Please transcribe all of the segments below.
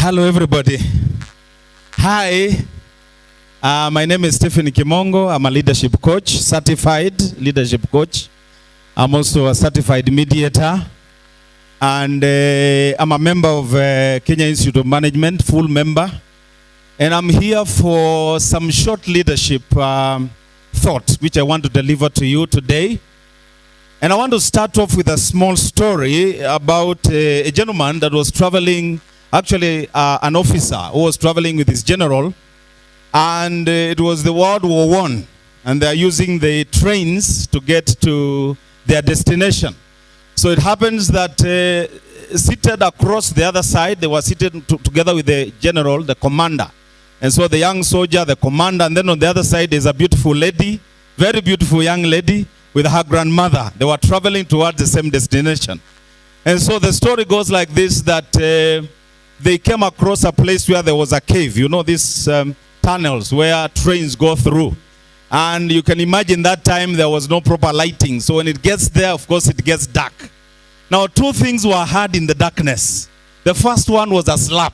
Hello, everybody. Hi. My name is Stephen Kimongo. I'm a leadership coach, certified leadership coach. I'm also a certified mediator. And I'm a member of Kenya Institute of Management, full member. And I'm here for some short leadership thoughts, which I want to deliver to you today. And I want to start off with a small story about a gentleman that was traveling, actually an officer who was traveling with his general. And it was the World War I. And they're using the trains to get to their destination. So it happens that seated across the other side, they were seated together with the general, the commander. And so the young soldier, the commander, and then on the other side is a beautiful lady, very beautiful young lady with her grandmother. They were traveling towards the same destination. And so the story goes like this, that they came across a place where there was a cave. You know, these tunnels where trains go through. And you can imagine that time there was no proper lighting. So when it gets there, of course, it gets dark. Now, two things were heard in the darkness. The first one was a slap.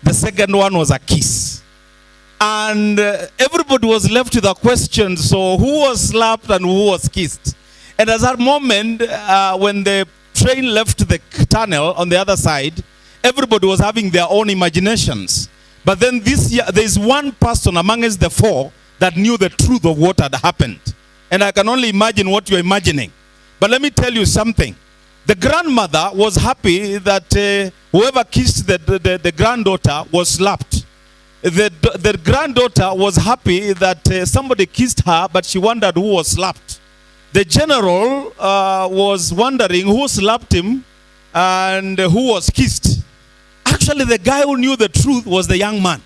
The second one was a kiss. And everybody was left with a question. So who was slapped and who was kissed? And at that moment, when the train left the tunnel on the other side, everybody was having their own imaginations. But then there's one person amongst the four that knew the truth of what had happened. And I can only imagine what you're imagining. But let me tell you something. The grandmother was happy that whoever kissed the granddaughter was slapped. The granddaughter was happy that somebody kissed her, but she wondered who was slapped. The general was wondering who slapped him and who was kissed. Actually, the guy who knew the truth was the young man.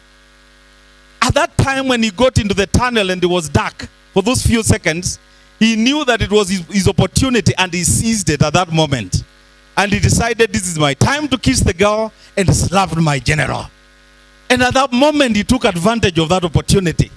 At that time when he got into the tunnel and it was dark for those few seconds, he knew that it was his opportunity and he seized it at that moment. And he decided, this is my time to kiss the girl, and slapped my general. And at that moment, he took advantage of that opportunity.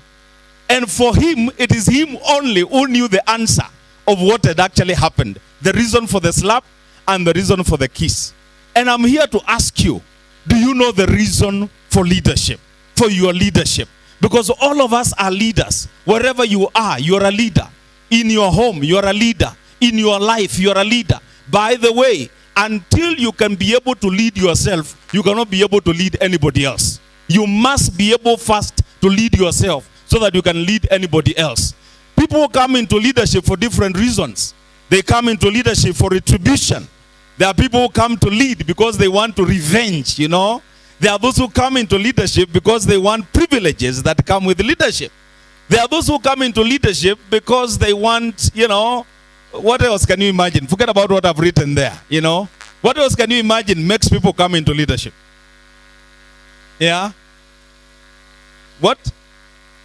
And for him, it is him only who knew the answer of what had actually happened. The reason for the slap and the reason for the kiss. And I'm here to ask you, do you know the reason for leadership? For your leadership? Because all of us are leaders. Wherever you are, you're a leader. In your home, you're a leader. In your life, you're a leader. By the way, until you can be able to lead yourself, you cannot be able to lead anybody else. You must be able first to lead yourself so that you can lead anybody else. People come into leadership for different reasons. They come into leadership for retribution. There are people who come to lead because they want to revenge, you know. There are those who come into leadership because they want privileges that come with leadership. There are those who come into leadership because they want, you know, what else can you imagine? Forget about what I've written there, you know. What else can you imagine makes people come into leadership? Yeah? What?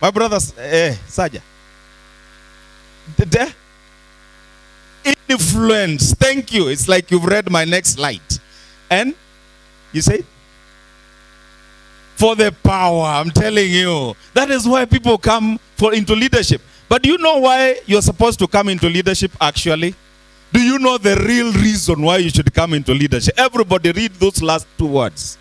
My brothers, Saja. There? Influence. Thank you. It's like you've read my next slide. And? You say? For the power, I'm telling you. That is why people come into leadership. But do you know why you're supposed to come into leadership actually? Do you know the real reason why you should come into leadership? Everybody read those last two words.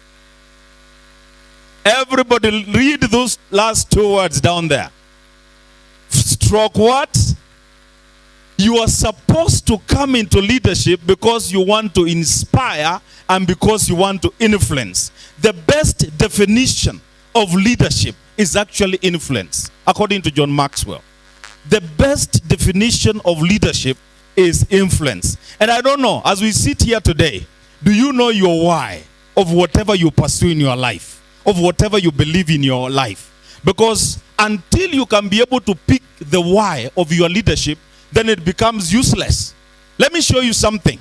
Everybody read those last two words down there. Stroke what? You are supposed to come into leadership because you want to inspire and because you want to influence. The best definition of leadership is actually influence, according to John Maxwell. The best definition of leadership is influence. And I don't know, as we sit here today, do you know your why of whatever you pursue in your life, of whatever you believe in your life? Because until you can be able to pick the why of your leadership, then it becomes useless. Let me show you something.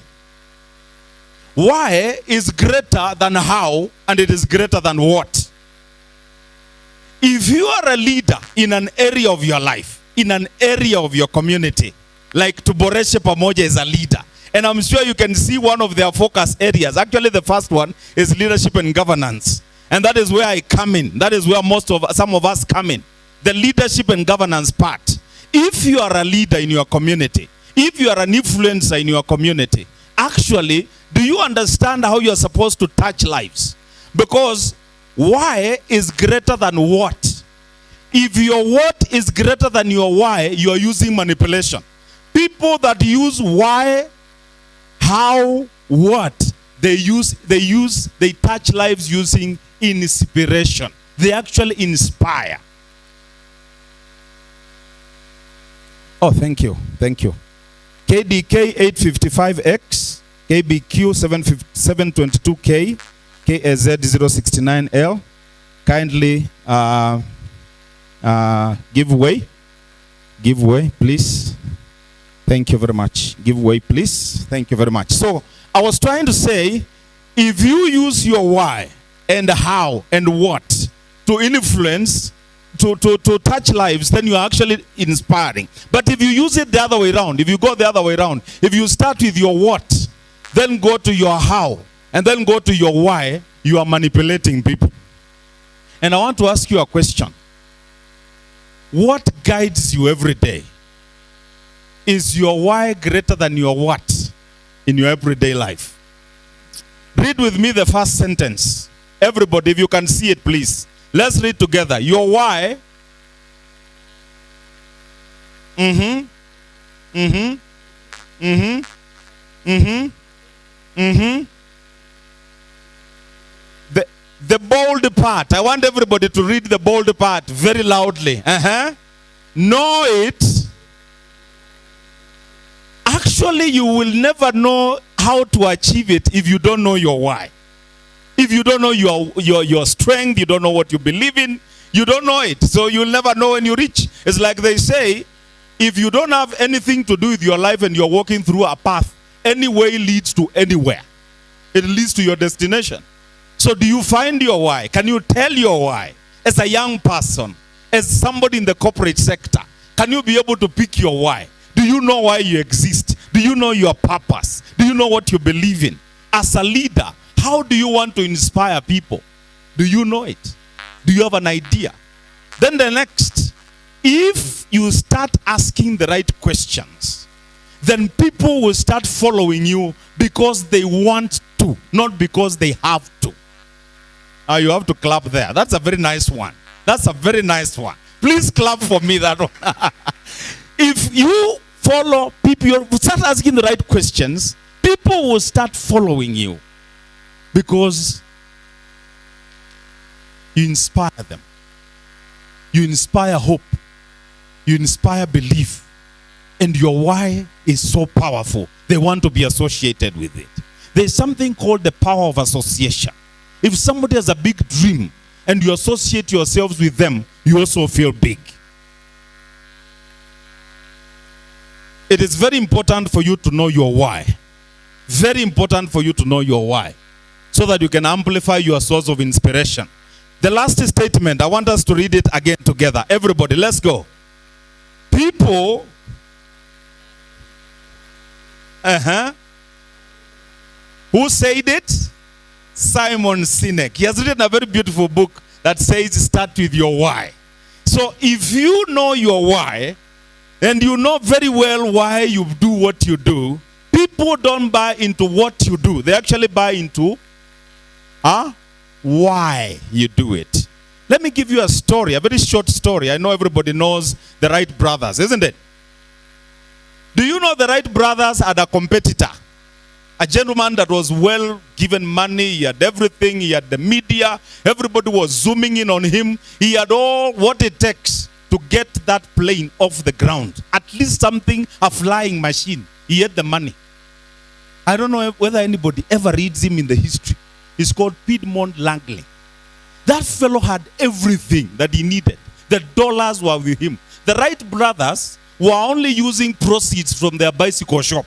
Why is greater than how, and it is greater than what. If you are a leader in an area of your life, in an area of your community, like TUBORESHE Pamoja is a leader, and I'm sure you can see one of their focus areas. Actually, the first one is leadership and governance. And that is where I come in. That is where some of us come in. The leadership and governance part. If you are a leader in your community, if you are an influencer in your community, actually, do you understand how you are supposed to touch lives? Because why is greater than what. If your what is greater than your why, you are using manipulation. People that use why, how, what, they touch lives using inspiration. They actually inspire. Oh, thank you. Thank you. KDK 855X, KBQ 722K, KAZ 069L. Kindly give way. Give way, please. Thank you very much. Give way, please. Thank you very much. So, I was trying to say, if you use your why and how and what to influence, to touch lives, then you are actually inspiring. But if you use it the other way around, if you go the other way around, if you start with your what, then go to your how, and then go to your why, you are manipulating people. And I want to ask you a question. What guides you every day? Is your why greater than your what in your everyday life? Read with me the first sentence. Everybody, if you can see it, please. Let's read together. Your why. The bold part. I want everybody to read the bold part very loudly. Know it. Actually, you will never know how to achieve it if you don't know your why. If you don't know your strength, you don't know what you believe in, you don't know it. So you'll never know when you reach. It's like they say, if you don't have anything to do with your life and you're walking through a path, any way leads to anywhere. It leads to your destination. So do you find your why? Can you tell your why? As a young person, as somebody in the corporate sector, can you be able to pick your why? Do you know why you exist? Do you know your purpose? Do you know what you believe in? As a leader, how do you want to inspire people? Do you know it? Do you have an idea? Then the next, if you start asking the right questions, then people will start following you because they want to, not because they have to. You have to clap there. That's a very nice one. That's a very nice one. Please clap for me, that one. If you follow people, you start asking the right questions, people will start following you. Because you inspire them. You inspire hope. You inspire belief. And your why is so powerful. They want to be associated with it. There's something called the power of association. If somebody has a big dream and you associate yourselves with them, you also feel big. It is very important for you to know your why. Very important for you to know your why, so that you can amplify your source of inspiration. The last statement, I want us to read it again together. Everybody, let's go. People, who said it? Simon Sinek. He has written a very beautiful book that says start with your why. So if you know your why, and you know very well why you do what you do, people don't buy into what you do. They actually buy into why you do it. Let me give you a story, a very short story. I know everybody knows the Wright brothers, isn't it? Do you know the Wright brothers had a competitor? A gentleman that was well given money, he had everything, he had the media, everybody was zooming in on him. He had all what it takes to get that plane off the ground. At least something, a flying machine. He had the money. I don't know whether anybody ever reads him in the history. He's called Piedmont Langley. That fellow had everything that he needed. The dollars were with him. The Wright brothers were only using proceeds from their bicycle shop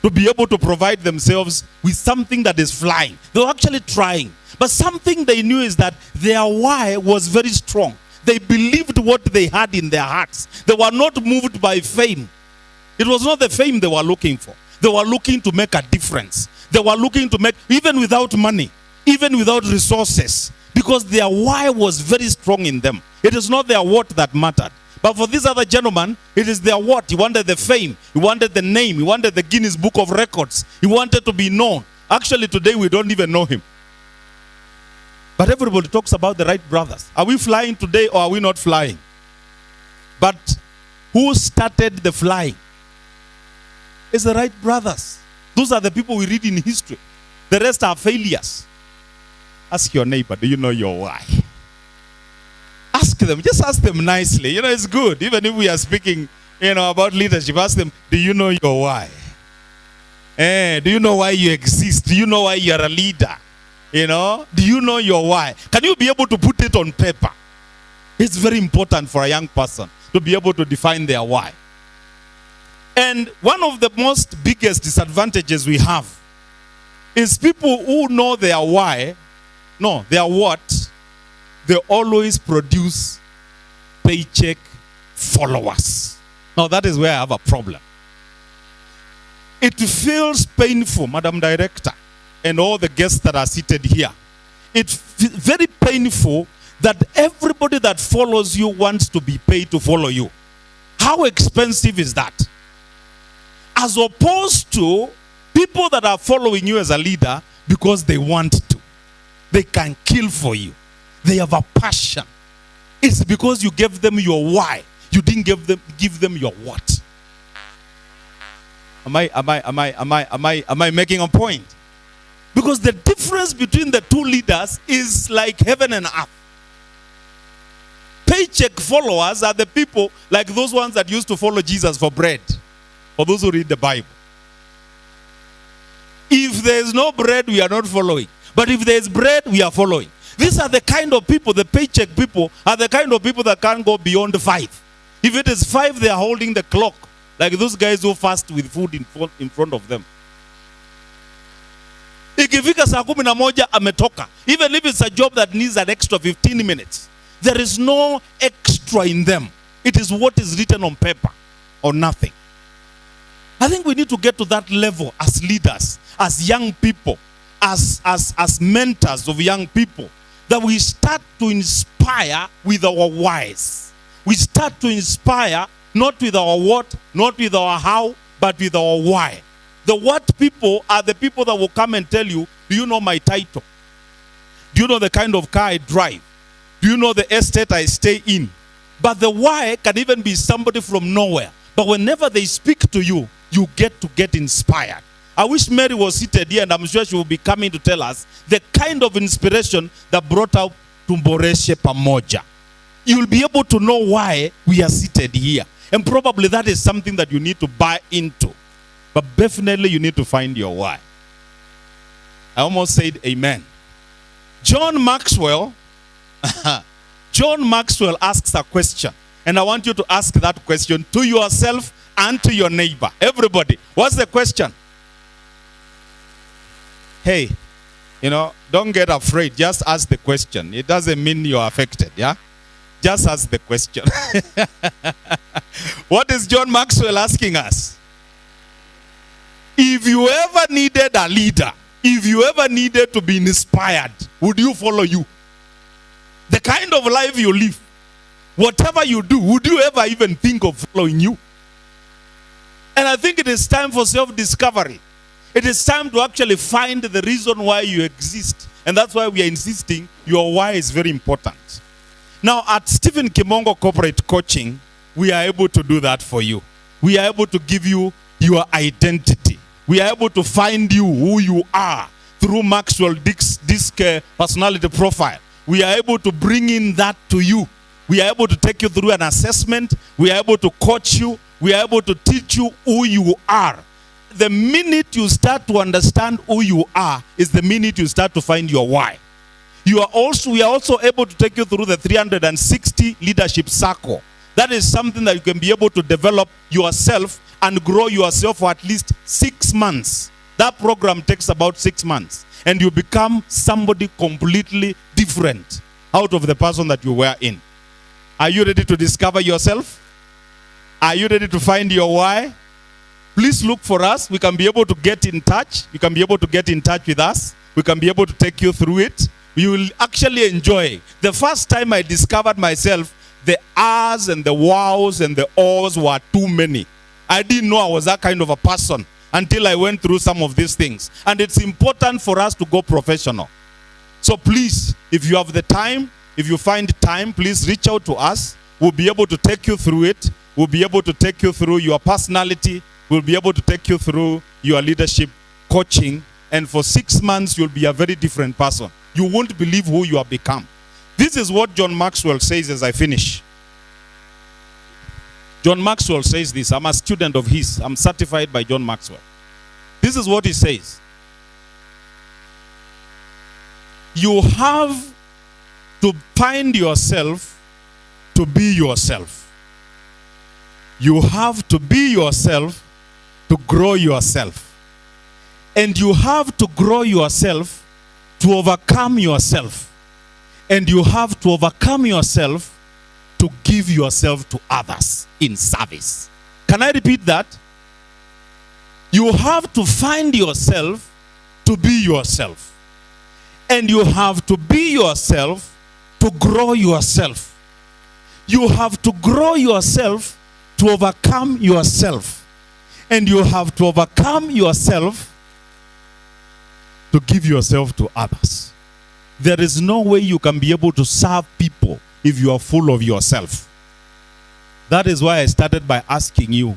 to be able to provide themselves with something that is flying. They were actually trying. But something they knew is that their why was very strong. They believed what they had in their hearts. They were not moved by fame. It was not the fame they were looking for. They were looking to make a difference. They were looking to make, even without money, even without resources, because their why was very strong in them. It is not their what that mattered. But for this other gentleman, it is their what. He wanted the fame. He wanted the name. He wanted the Guinness Book of Records. He wanted to be known. Actually, today we don't even know him. But everybody talks about the right brothers. Are we flying today or are we not flying? But who started the flying? It's the right brothers. Those are the people we read in history. The rest are failures. Ask your neighbor, do you know your why? Ask them, just ask them nicely. You know, it's good. Even if we are speaking, about leadership, ask them, do you know your why? Do you know why you exist? Do you know why you are a leader? Do you know your why? Can you be able to put it on paper? It's very important for a young person to be able to define their why. And one of the most biggest disadvantages we have is people who know their why, their what, they always produce paycheck followers. Now that is where I have a problem. It feels painful, Madam Director, and all the guests that are seated here. It's very painful that everybody that follows you wants to be paid to follow you. How expensive is that? As opposed to people that are following you as a leader because they want to. They can kill for you. They have a passion. It's because you gave them your why. You didn't give them your what. Am I making a point? Because the difference between the two leaders is like heaven and earth. Paycheck followers are the people like those ones that used to follow Jesus for bread. For those who read the Bible. If there is no bread, we are not following. But if there is bread, we are following. These are the kind of people, the paycheck people, are the kind of people that can't go beyond 5. If it is 5, they are holding the clock. Like those guys who fast with food in front of them. Ikifika saa 11 ametoka. Even if it's a job that needs an extra 15 minutes. There is no extra in them. It is what is written on paper or nothing. I think we need to get to that level as leaders, as young people, as mentors of young people, that we start to inspire with our whys. We start to inspire not with our what, not with our how, but with our why. The what people are the people that will come and tell you, do you know my title? Do you know the kind of car I drive? Do you know the estate I stay in? But the why can even be somebody from nowhere. But whenever they speak to you, you get inspired. I wish Mary was seated here, and I'm sure she will be coming to tell us the kind of inspiration that brought out TUBORESHE Pamoja. You'll be able to know why we are seated here. And probably that is something that you need to buy into. But definitely you need to find your why. I almost said amen. John Maxwell asks a question. And I want you to ask that question to yourself and to your neighbor. Everybody, what's the question? Hey, don't get afraid. Just ask the question. It doesn't mean you're affected, yeah? Just ask the question. What is John Maxwell asking us? If you ever needed a leader, if you ever needed to be inspired, would you follow you? The kind of life you live, whatever you do, would you ever even think of following you? And I think it is time for self-discovery. It is time to actually find the reason why you exist. And that's why we are insisting your why is very important. Now, at Stephen Kimongo Corporate Coaching, we are able to do that for you. We are able to give you your identity. We are able to find you who you are through Maxwell Disc personality profile. We are able to bring in that to you. We are able to take you through an assessment. We are able to coach you. We are able to teach you who you are. The minute you start to understand who you are is the minute you start to find your why. We are also able to take you through the 360 leadership circle. That is something that you can be able to develop yourself and grow yourself for at least 6 months. That program takes about 6 months. And you become somebody completely different out of the person that you were in. Are you ready to discover yourself? Are you ready to find your why? Please look for us. We can be able to get in touch. You can be able to get in touch with us. We can be able to take you through it. You will actually enjoy. The first time I discovered myself, the ahs and the wows and the ohs were too many. I didn't know I was that kind of a person until I went through some of these things. And it's important for us to go professional. So please, if you have the time, if you find time, please reach out to us. We'll be able to take you through it. We'll be able to take you through your personality. We'll be able to take you through your leadership coaching. And for 6 months, you'll be a very different person. You won't believe who you have become. This is what John Maxwell says as I finish. John Maxwell says this. I'm a student of his. I'm certified by John Maxwell. This is what he says. You have to find yourself to be yourself. You have to be yourself to grow yourself. And you have to grow yourself to overcome yourself. And you have to overcome yourself to give yourself to others in service. Can I repeat that? You have to find yourself to be yourself. And you have to be yourself to grow yourself. You have to grow yourself to overcome yourself. And you have to overcome yourself to give yourself to others. There is no way you can be able to serve people if you are full of yourself. That is why I started by asking you,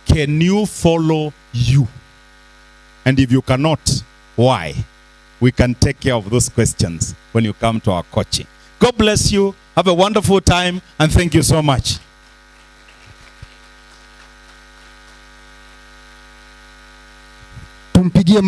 can you follow you? And if you cannot, why? We can take care of those questions when you come to our coaching. God bless you. Have a wonderful time, and thank you so much. Tumpigie